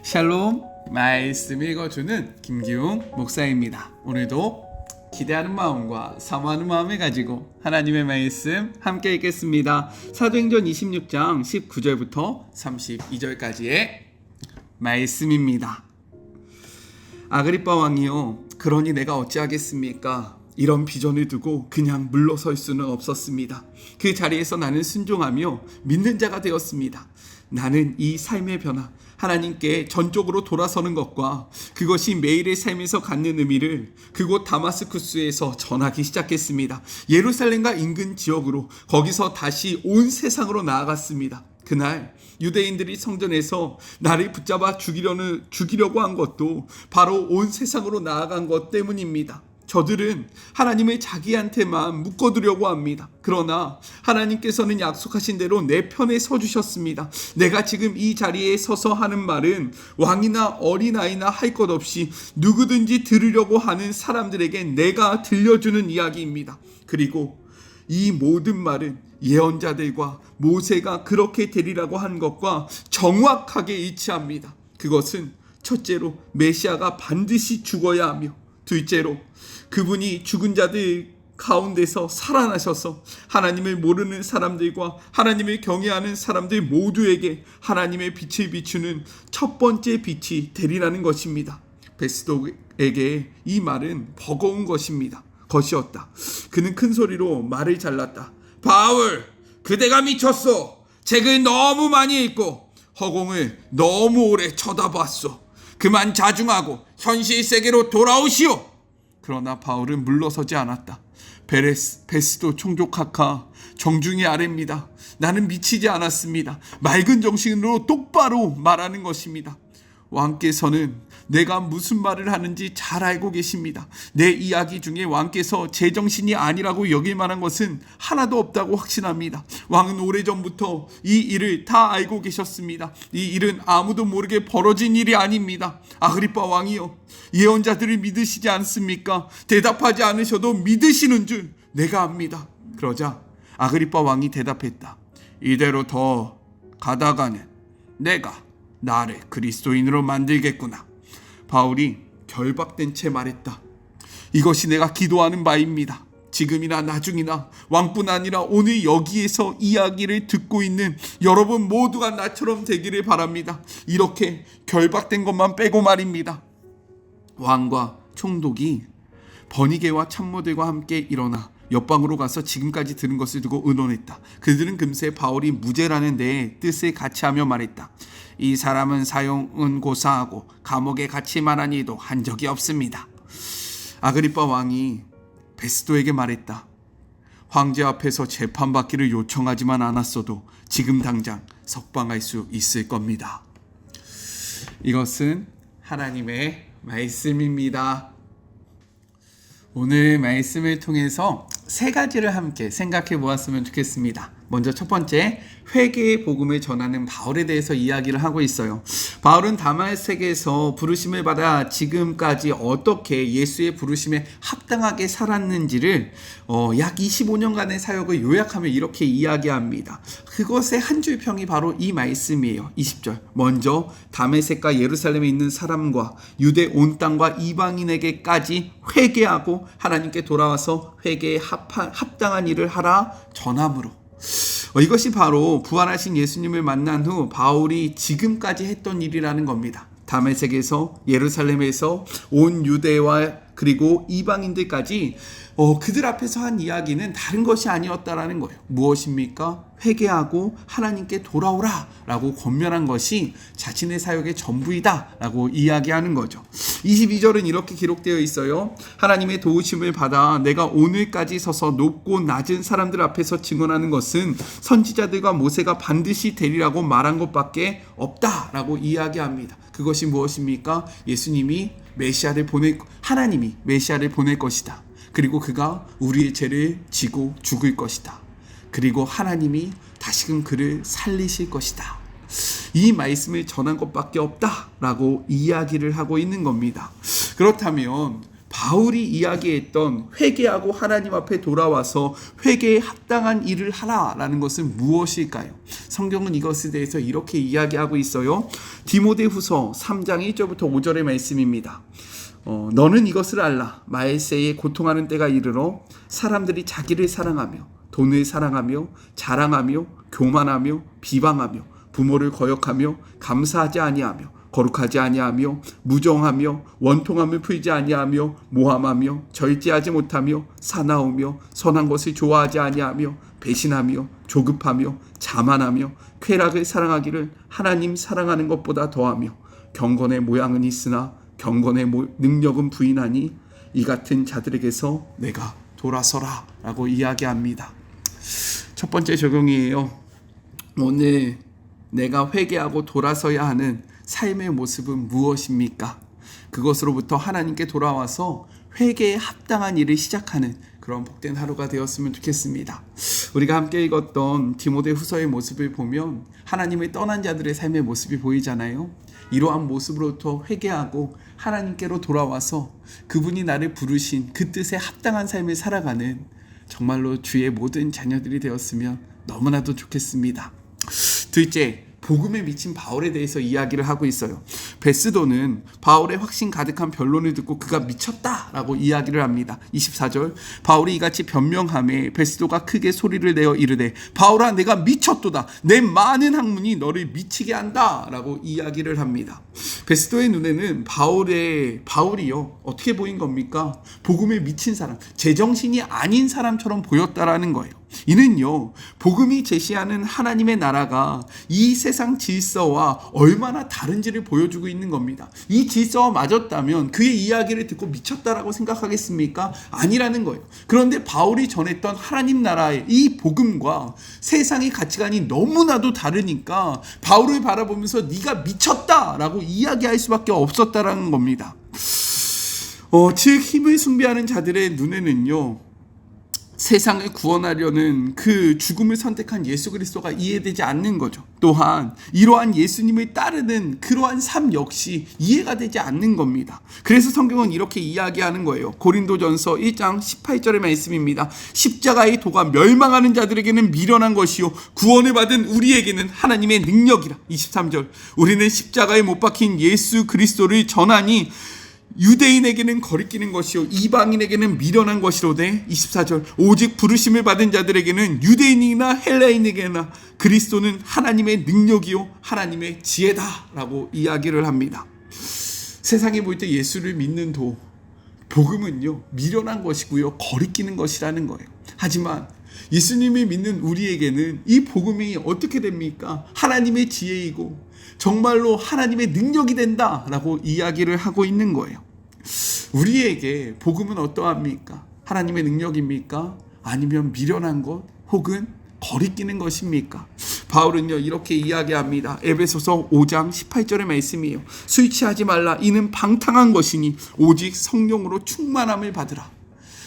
샬롬, 말씀 읽어주는 김기웅 목사입니다. 오늘도 기대하는 마음과 사모하는 마음을 가지고 하나님의 말씀 함께 읽겠습니다. 사도행전 26장 19절부터 32절까지의 말씀입니다. 아그리빠 왕이요, 그러니 내가 어찌하겠습니까? 이런 비전을 두고 그냥 물러설 수는 없었습니다. 그 자리에서 나는 순종하며 믿는 자가 되었습니다. 나는 이 삶의 변화, 하나님께 전적으로 돌아서는 것과 그것이 매일의 삶에서 갖는 의미를 그곳 다마스쿠스에서 전하기 시작했습니다. 예루살렘과 인근 지역으로, 거기서 다시 온 세상으로 나아갔습니다. 그날 유대인들이 성전에서 나를 붙잡아 죽이려고 한 것도 바로 온 세상으로 나아간 것 때문입니다. 저들은 하나님을 자기한테만 묶어두려고 합니다. 그러나 하나님께서는 약속하신 대로 내 편에 서주셨습니다. 내가 지금 이 자리에 서서 하는 말은 왕이나 어린아이나 할 것 없이 누구든지 들으려고 하는 사람들에게 내가 들려주는 이야기입니다. 그리고 이 모든 말은 예언자들과 모세가 그렇게 되리라고 한 것과 정확하게 일치합니다. 그것은 첫째로 메시아가 반드시 죽어야 하며, 둘째로 그분이 죽은 자들 가운데서 살아나셔서 하나님을 모르는 사람들과 하나님을 경외하는 사람들 모두에게 하나님의 빛을 비추는 첫 번째 빛이 되리라는 것입니다. 베스도에게 이 말은 버거운 것이었다. 그는 큰 소리로 말을 잘랐다. 바울, 그대가 미쳤소. 책을 너무 많이 읽고 허공을 너무 오래 쳐다봤소. 그만 자중하고 현실 세계로 돌아오시오. 그러나 바울은 물러서지 않았다. 베스도 총독하카, 정중히 아뢰입니다. 나는 미치지 않았습니다. 맑은 정신으로 똑바로 말하는 것입니다. 왕께서는 내가 무슨 말을 하는지 잘 알고 계십니다. 내 이야기 중에 왕께서 제정신이 아니라고 여길 만한 것은 하나도 없다고 확신합니다. 왕은 오래전부터 이 일을 다 알고 계셨습니다. 이 일은 아무도 모르게 벌어진 일이 아닙니다. 아그리빠 왕이요, 예언자들을 믿으시지 않습니까? 대답하지 않으셔도 믿으시는 줄 내가 압니다. 그러자 아그리빠 왕이 대답했다. 이대로 더 가다가는 내가 나를 그리스도인으로 만들겠구나. 바울이 결박된 채 말했다. 이것이 내가 기도하는 바입니다. 지금이나 나중이나 왕뿐 아니라 오늘 여기에서 이야기를 듣고 있는 여러분 모두가 나처럼 되기를 바랍니다. 이렇게 결박된 것만 빼고 말입니다. 왕과 총독이 버니게와 참모들과 함께 일어나 옆방으로 가서 지금까지 들은 것을 두고 의논했다. 그들은 금세 바울이 무죄라는 내 뜻을 같이 하며 말했다. 이 사람은 사형은 고사하고 감옥에 갇힐 만한 일도 한 적이 없습니다. 아그리빠 왕이 베스도에게 말했다. 황제 앞에서 재판받기를 요청하지만 않았어도 지금 당장 석방할 수 있을 겁니다. 이것은 하나님의 말씀입니다. 오늘 말씀을 통해서 세 가지를 함께 생각해 보았으면 좋겠습니다. 먼저 첫 번째, 회개의 복음을 전하는 바울에 대해서 이야기를 하고 있어요. 바울은 다마스에서 부르심을 받아 지금까지 어떻게 예수의 부르심에 합당하게 살았는지를 약 25년간의 사역을 요약하며 이렇게 이야기합니다. 그것의 한 줄 평이 바로 이 말씀이에요. 20절. 먼저 다메섹과 예루살렘에 있는 사람과 유대 온 땅과 이방인에게까지 회개하고 하나님께 돌아와서 회개에 합당한 일을 하라 전함으로. 이것이 바로 부활하신 예수님을 만난 후 바울이 지금까지 했던 일이라는 겁니다. 다메섹에서, 예루살렘에서 온 유대와 그리고 이방인들까지 그들 앞에서 한 이야기는 다른 것이 아니었다라는 거예요. 무엇입니까? 회개하고 하나님께 돌아오라 라고 권면한 것이 자신의 사역의 전부이다 라고 이야기하는 거죠. 22절은 이렇게 기록되어 있어요. 하나님의 도우심을 받아 내가 오늘까지 서서 높고 낮은 사람들 앞에서 증언하는 것은 선지자들과 모세가 반드시 되리라고 말한 것밖에 없다 라고 이야기합니다. 그것이 무엇입니까? 하나님이 메시아를 보낼 것이다. 그리고 그가 우리의 죄를 지고 죽을 것이다. 그리고 하나님이 다시금 그를 살리실 것이다. 이 말씀을 전한 것밖에 없다라고 이야기를 하고 있는 겁니다. 그렇다면 바울이 이야기했던 회개하고 하나님 앞에 돌아와서 회개에 합당한 일을 하라라는 것은 무엇일까요? 성경은 이것에 대해서 이렇게 이야기하고 있어요. 디모데후서 3장 1절부터 5절의 말씀입니다. 너는 이것을 알라. 말세에 고통하는 때가 이르러 사람들이 자기를 사랑하며 돈을 사랑하며 자랑하며 교만하며 비방하며 부모를 거역하며 감사하지 아니하며 거룩하지 아니하며 무정하며 원통함을 풀지 아니하며 모함하며 절제하지 못하며 사나우며 선한 것을 좋아하지 아니하며 배신하며 조급하며 자만하며 쾌락을 사랑하기를 하나님 사랑하는 것보다 더하며 경건의 모양은 있으나 경건의 능력은 부인하니 이 같은 자들에게서 내가 돌아서라 라고 이야기합니다. 첫 번째 적용이에요. 오늘 내가 회개하고 돌아서야 하는 삶의 모습은 무엇입니까? 그것으로부터 하나님께 돌아와서 회개에 합당한 일을 시작하는 그런 복된 하루가 되었으면 좋겠습니다. 우리가 함께 읽었던 디모데후서의 모습을 보면 하나님을 떠난 자들의 삶의 모습이 보이잖아요. 이러한 모습으로부터 회개하고 하나님께로 돌아와서 그분이 나를 부르신 그 뜻에 합당한 삶을 살아가는 정말로 주의 모든 자녀들이 되었으면 너무나도 좋겠습니다. 둘째, 복음에 미친 바울에 대해서 이야기를 하고 있어요. 베스도는 바울의 확신 가득한 변론을 듣고 그가 미쳤다라고 이야기를 합니다. 24절, 바울이 이같이 변명하매 베스도가 크게 소리를 내어 이르되 바울아 내가 미쳤도다. 내 많은 학문이 너를 미치게 한다 라고 이야기를 합니다. 베스도의 눈에는 바울이요 어떻게 보인 겁니까? 복음에 미친 사람, 제정신이 아닌 사람처럼 보였다라는 거예요. 이는요, 복음이 제시하는 하나님의 나라가 이 세상 질서와 얼마나 다른지를 보여주고 있는 겁니다. 이 질서와 맞았다면 그의 이야기를 듣고 미쳤다라고 생각하겠습니까? 아니라는 거예요. 그런데 바울이 전했던 하나님 나라의 이 복음과 세상의 가치관이 너무나도 다르니까 바울을 바라보면서 네가 미쳤다라고 이야기할 수밖에 없었다라는 겁니다. 즉 힘을 숭배하는 자들의 눈에는요, 세상을 구원하려는 그 죽음을 선택한 예수 그리스도가 이해되지 않는 거죠. 또한 이러한 예수님을 따르는 그러한 삶 역시 이해가 되지 않는 겁니다. 그래서 성경은 이렇게 이야기하는 거예요. 고린도전서 1장 18절의 말씀입니다. 십자가의 도가 멸망하는 자들에게는 미련한 것이요 구원을 받은 우리에게는 하나님의 능력이라. 23절, 우리는 십자가에 못 박힌 예수 그리스도를 전하니 유대인에게는 거리끼는 것이요 이방인에게는 미련한 것이로되. 24절, 오직 부르심을 받은 자들에게는 유대인이나 헬라인에게나 그리스도는 하나님의 능력이요 하나님의 지혜다 라고 이야기를 합니다. 세상에 볼 때 예수를 믿는 복음은요 미련한 것이고요 거리끼는 것이라는 거예요. 하지만 예수님을 믿는 우리에게는 이 복음이 어떻게 됩니까? 하나님의 지혜이고 정말로 하나님의 능력이 된다라고 이야기를 하고 있는 거예요. 우리에게 복음은 어떠합니까? 하나님의 능력입니까? 아니면 미련한 것 혹은 거리끼는 것입니까? 바울은요 이렇게 이야기합니다. 에베소서 5장 18절의 말씀이에요. 술 취하지 말라. 이는 방탕한 것이니 오직 성령으로 충만함을 받으라.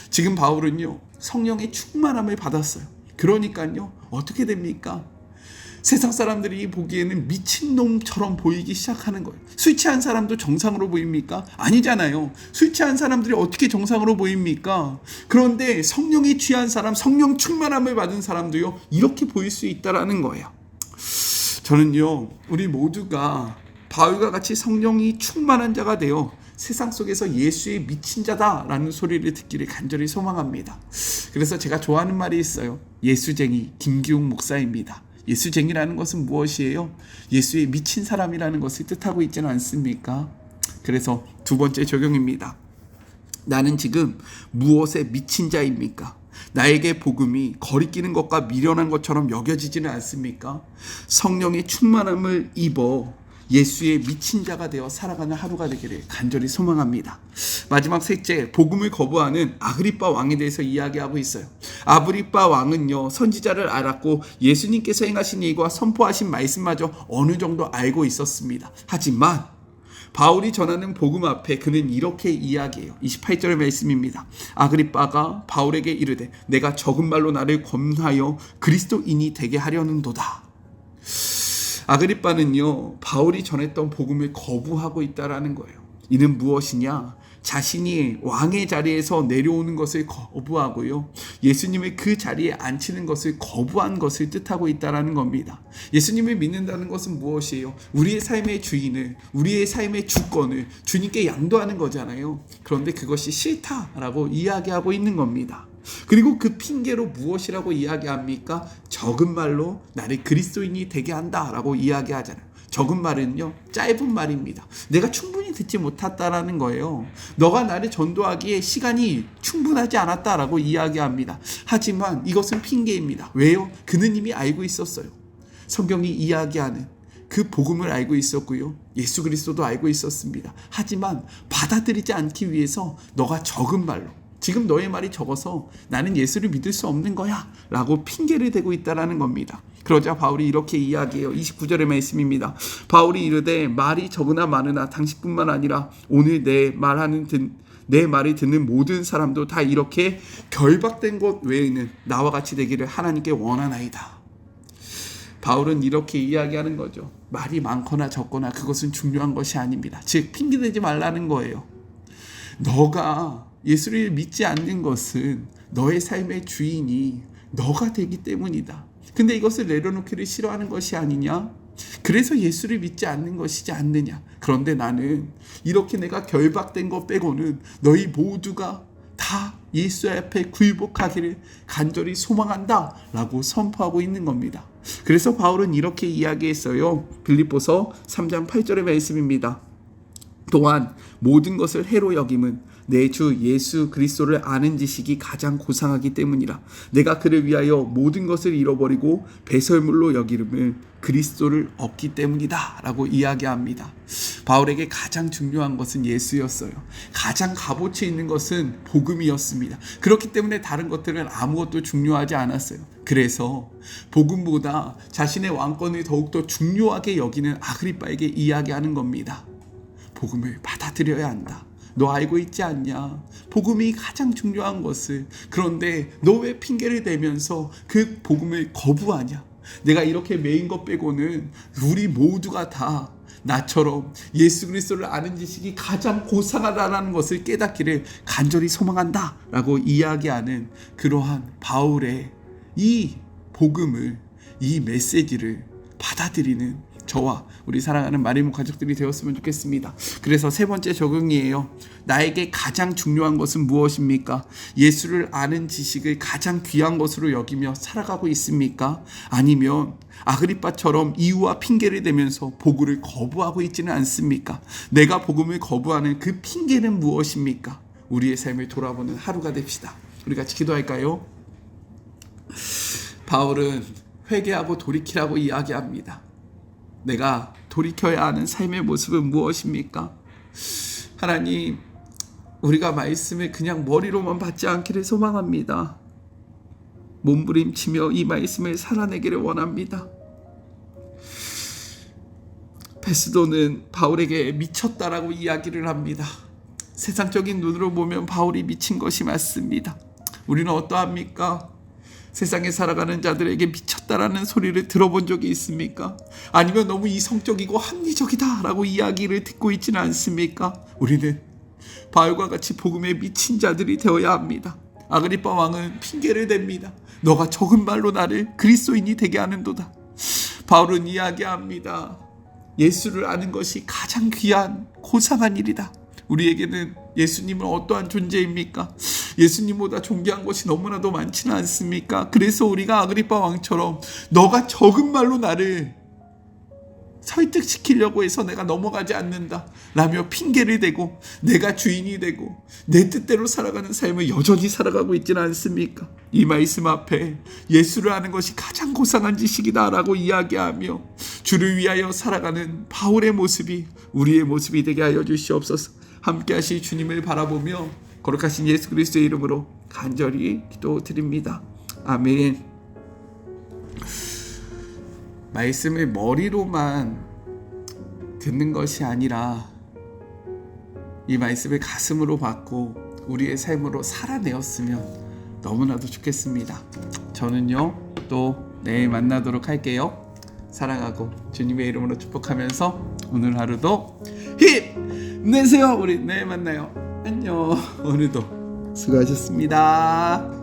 지금 바울은요 성령의 충만함을 받았어요. 그러니까요 어떻게 됩니까? 세상 사람들이 보기에는 미친놈처럼 보이기 시작하는 거예요. 술 취한 사람도 정상으로 보입니까? 아니잖아요. 술 취한 사람들이 어떻게 정상으로 보입니까? 그런데 성령에 취한 사람, 성령 충만함을 받은 사람도요 이렇게 보일 수 있다라는 거예요. 저는요 우리 모두가 바울과 같이 성령이 충만한 자가 되어 세상 속에서 예수의 미친 자다라는 소리를 듣기를 간절히 소망합니다. 그래서 제가 좋아하는 말이 있어요. 예수쟁이 김기웅 목사입니다. 예수쟁이라는 것은 무엇이에요? 예수의 미친 사람이라는 것을 뜻하고 있지는 않습니까? 그래서 두 번째 적용입니다. 나는 지금 무엇에 미친 자입니까? 나에게 복음이 거리끼는 것과 미련한 것처럼 여겨지지는 않습니까? 성령의 충만함을 입어 예수의 미친 자가 되어 살아가는 하루가 되기를 간절히 소망합니다. 마지막 셋째, 복음을 거부하는 아그리빠 왕에 대해서 이야기하고 있어요. 아그리빠 왕은요 선지자를 알았고 예수님께서 행하신 일과 선포하신 말씀마저 어느 정도 알고 있었습니다. 하지만 바울이 전하는 복음 앞에 그는 이렇게 이야기해요. 28절의 말씀입니다. 아그리빠가 바울에게 이르되 내가 적은 말로 나를 권하여 그리스도인이 되게 하려는도다. 아그리빠는요 바울이 전했던 복음을 거부하고 있다라는 거예요. 이는 무엇이냐? 자신이 왕의 자리에서 내려오는 것을 거부하고요, 예수님을 그 자리에 앉히는 것을 거부한 것을 뜻하고 있다는 겁니다. 예수님을 믿는다는 것은 무엇이에요? 우리의 삶의 주인을, 우리의 삶의 주권을 주님께 양도하는 거잖아요. 그런데 그것이 싫다라고 이야기하고 있는 겁니다. 그리고 그 핑계로 무엇이라고 이야기합니까? 적은 말로 나를 그리스도인이 되게 한다라고 이야기하잖아요. 적은 말은요, 짧은 말입니다. 내가 충분히 듣지 못했다라는 거예요. 너가 나를 전도하기에 시간이 충분하지 않았다라고 이야기합니다. 하지만 이것은 핑계입니다. 왜요? 그는 이미 알고 있었어요. 성경이 이야기하는 그 복음을 알고 있었고요, 예수 그리스도도 알고 있었습니다. 하지만 받아들이지 않기 위해서 너가 적은 말로, 지금 너의 말이 적어서 나는 예수를 믿을 수 없는 거야 라고 핑계를 대고 있다는 겁니다. 그러자 바울이 이렇게 이야기해요. 29절의 말씀입니다. 바울이 이르되 말이 적으나 많으나 당신뿐만 아니라 오늘 내 말을 듣는 모든 사람도 다 이렇게 결박된 것 외에는 나와 같이 되기를 하나님께 원하나이다. 바울은 이렇게 이야기하는 거죠. 말이 많거나 적거나 그것은 중요한 것이 아닙니다. 즉 핑계대지 말라는 거예요. 너가 예수를 믿지 않는 것은 너의 삶의 주인이 너가 되기 때문이다. 근데 이것을 내려놓기를 싫어하는 것이 아니냐? 그래서 예수를 믿지 않는 것이지 않느냐? 그런데 나는 이렇게 내가 결박된 것 빼고는 너희 모두가 다 예수 앞에 굴복하기를 간절히 소망한다 라고 선포하고 있는 겁니다. 그래서 바울은 이렇게 이야기했어요. 빌립보서 3장 8절의 말씀입니다. 또한 모든 것을 해로 여김은 내 주 예수 그리스도를 아는 지식이 가장 고상하기 때문이라. 내가 그를 위하여 모든 것을 잃어버리고 배설물로 여기름을 그리스도를 얻기 때문이다 라고 이야기합니다. 바울에게 가장 중요한 것은 예수였어요. 가장 값어치 있는 것은 복음이었습니다. 그렇기 때문에 다른 것들은 아무것도 중요하지 않았어요. 그래서 복음보다 자신의 왕권을 더욱더 중요하게 여기는 아그리빠에게 이야기하는 겁니다. 복음을 받아들여야 한다. 너 알고 있지 않냐? 복음이 가장 중요한 것을. 그런데 너 왜 핑계를 대면서 그 복음을 거부하냐? 내가 이렇게 매인 것 빼고는 우리 모두가 다 나처럼 예수 그리스도를 아는 지식이 가장 고상하다는 것을 깨닫기를 간절히 소망한다 라고 이야기하는 그러한 바울의 이 복음을, 이 메시지를 받아들이는 저와 우리 사랑하는 마리모 가족들이 되었으면 좋겠습니다. 그래서 세 번째 적용이에요. 나에게 가장 중요한 것은 무엇입니까? 예수를 아는 지식을 가장 귀한 것으로 여기며 살아가고 있습니까? 아니면 아그리빠처럼 이유와 핑계를 대면서 복음을 거부하고 있지는 않습니까? 내가 복음을 거부하는 그 핑계는 무엇입니까? 우리의 삶을 돌아보는 하루가 됩시다. 우리 같이 기도할까요? 바울은 회개하고 돌이키라고 이야기합니다. 내가 돌이켜야 하는 삶의 모습은 무엇입니까? 하나님, 우리가 말씀을 그냥 머리로만 받지 않기를 소망합니다. 몸부림치며 이 말씀을 살아내기를 원합니다. 베스도는 바울에게 미쳤다라고 이야기를 합니다. 세상적인 눈으로 보면 바울이 미친 것이 맞습니다. 우리는 어떠합니까? 세상에 살아가는 자들에게 미쳤다라는 소리를 들어본 적이 있습니까? 아니면 너무 이성적이고 합리적이다 라고 이야기를 듣고 있지는 않습니까? 우리는 바울과 같이 복음에 미친 자들이 되어야 합니다. 아그리빠 왕은 핑계를 댑니다. 너가 적은 말로 나를 그리스도인이 되게 하는도다. 바울은 이야기합니다. 예수를 아는 것이 가장 귀한 고상한 일이다. 우리에게는 예수님은 어떠한 존재입니까? 예수님보다 존귀한 것이 너무나도 많지는 않습니까? 그래서 우리가 아그리빠 왕처럼 너가 적은 말로 나를 설득시키려고 해서 내가 넘어가지 않는다 라며 핑계를 대고 내가 주인이 되고 내 뜻대로 살아가는 삶을 여전히 살아가고 있지는 않습니까? 이 말씀 앞에 예수를 아는 것이 가장 고상한 지식이다 라고 이야기하며 주를 위하여 살아가는 바울의 모습이 우리의 모습이 되게 하여 주시옵소서. 함께 하실 주님을 바라보며 거룩하신 예수 그리스도의 이름으로 간절히 기도드립니다. 아멘. 말씀을 머리로만 듣는 것이 아니라 이 말씀을 가슴으로 받고 우리의 삶으로 살아내었으면 너무나도 좋겠습니다. 저는요 또 내일 만나도록 할게요. 사랑하고 주님의 이름으로 축복하면서 오늘 하루도 힘내세요. 우리 내일 만나요. 안녕. 오늘도 수고하셨습니다.